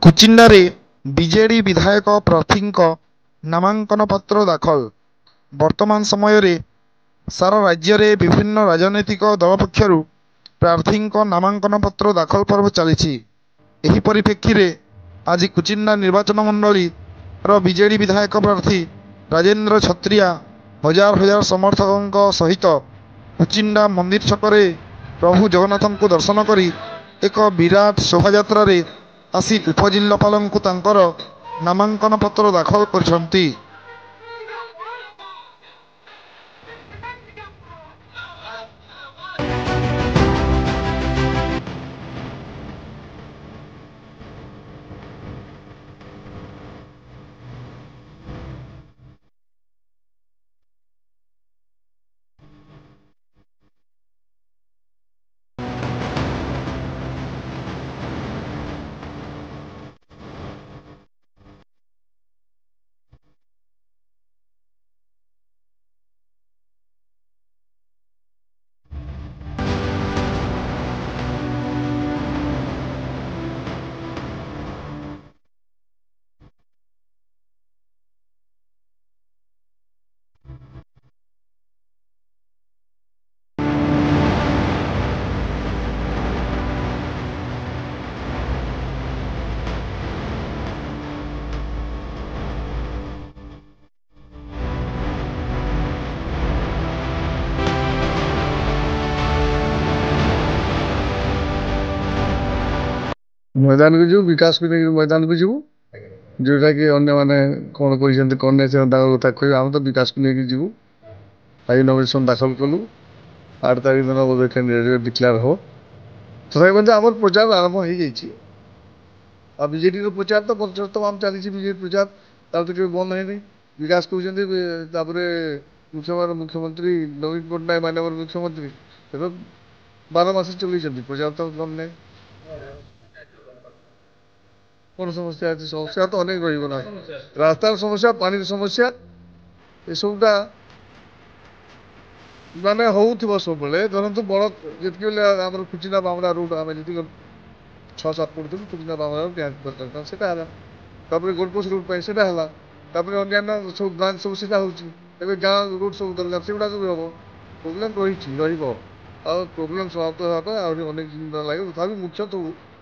କୁଚିଣ୍ଡାରେ BJD ବିଧାୟକ ପ୍ରାର୍ଥୀଙ୍କ ନାମାଙ୍କନ ପତ୍ର ଦାଖଲ। ବର୍ତ୍ତମାନ ସମୟରେ ସାରା ରାଜ୍ୟରେ ବିଭିନ୍ନ ରାଜନୈତିକ ଦଳ ପକ୍ଷରୁ ପ୍ରାର୍ଥୀଙ୍କ ନାମାଙ୍କନ ପତ୍ର ଦାଖଲ ପର୍ବ ଚାଲିଛି। ଏହି ପରିପ୍ରେକ୍ଷୀରେ ଆଜି କୁଚିଣ୍ଡା ନିର୍ବାଚନ ମଣ୍ଡଳୀର ବିଜେଡି ବିଧାୟକ ପ୍ରାର୍ଥୀ ରାଜେନ୍ଦ୍ର ଛତ୍ରିଆ ହଜାର ହଜାର ସମର୍ଥକଙ୍କ ସହିତ କୁଚିଣ୍ଡା ମନ୍ଦିର ଛକରେ ପ୍ରଭୁ ଜଗନ୍ନାଥଙ୍କୁ ଦର୍ଶନ କରି ଏକ ବିରାଟ ଶୋଭାଯାତ୍ରାରେ ଆସି ଉପଜିଲ୍ଲାପାଳଙ୍କୁ ତାଙ୍କର ନାମାଙ୍କନ ପତ୍ର ଦାଖଲ କରିଛନ୍ତି। मैदान को जीव विकास को नहीं मैदान को जीव जोटा कि अन्य मैंने कौन कहते कौन नहीं कथा कह आम तो विकास को लेकिन जीव आज नमिनेसन दाखल कलु 8 तारीख दिन बोधे कैंडिडेट डिक्लेयर हो तथा मध्य आम प्रचार आरंभ हो जाइए आ बीजेडी प्रचार तो बर्तमान चली बीजेपी प्रचार तो कभी बंद है नहीं विकास कहते मुख्यमंत्री नवीन पट्टनायक माननीय मुख्यमंत्री तो 12 मास चलते प्रचार तो बंद नहीं कौन समस्या अच्छी समस्या तो अनेक रहा रास्तार समस्या पानी समस्या ये सबटा माने हो सब बेले धरतु बड़ जितकी बेले कुचिना बामला रोड आम जी 6-7 फुट थी कुचिना बामला से गोलपोस्ट रोड पर से अन्य सब गाँव सब सीधा हो गाँव रोड सब दरकार से गुड़ा सब हम प्रोब्लेम रही प्रोब्लेम समाप्त होगा अनेक दिन लगे तथा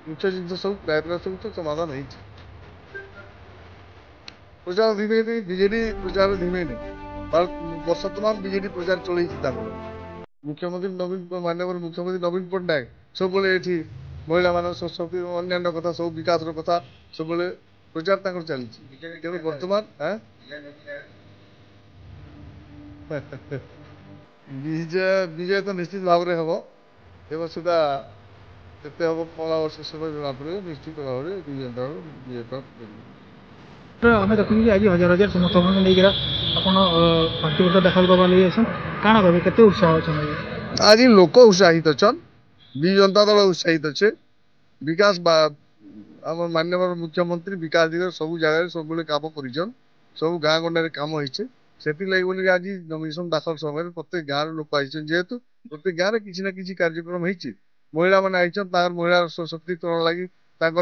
मुख्य जिन सब प्राय सब तो समाधान हो प्रचार धीमे नहीं बीजेडी प्रचार धीमे नहीं वर्ष तमाम बीजेडी प्रचार चल मुख्यमंत्री नवीन माननीय मुख्यमंत्री नवीन पट्टनायक सब ये महिला मान शक्ति अन्य कथा सब विकास कथा सब प्रचार चली बर्तमान विजय तो निश्चित भाव में हम ए सुधा जिते हम 15 वर्ष समय जना पड़े निश्चित भाव में विजय आम देखुँ आज हजार हजार समर्थक नहीं आप दाखल करवा लगे क्या कहे के उत्साह अच्छा आज लोक उत्साहित अच्छा विजु जनता दल उत्साहित अच्छे विकास आम माननीय मुख्यमंत्री विकास दिग सब जगह सब कम कर सब गाँ गंडे कम होती बोली आज नमिनेसन दाखल समय प्रत्येक गाँव लोक आई जेहेतु प्रत्येक गाँव में किसी ना किसी कार्यक्रम होती महिला मैंने आई महिला सशक्तिकरण लगी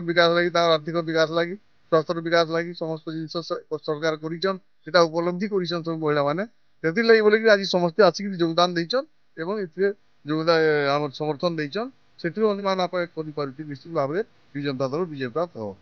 विकास लगी आर्थिक विकास लगी स्वास्थ्य विकास लगी समस्त जिन सरकार कर उपलब्धि कर सब महिला मैंने से बोले आज समस्ते आसिक योगदान देन योगदान समर्थन देन से निश्चित भाव में जनता दल विजय प्राप्त हो।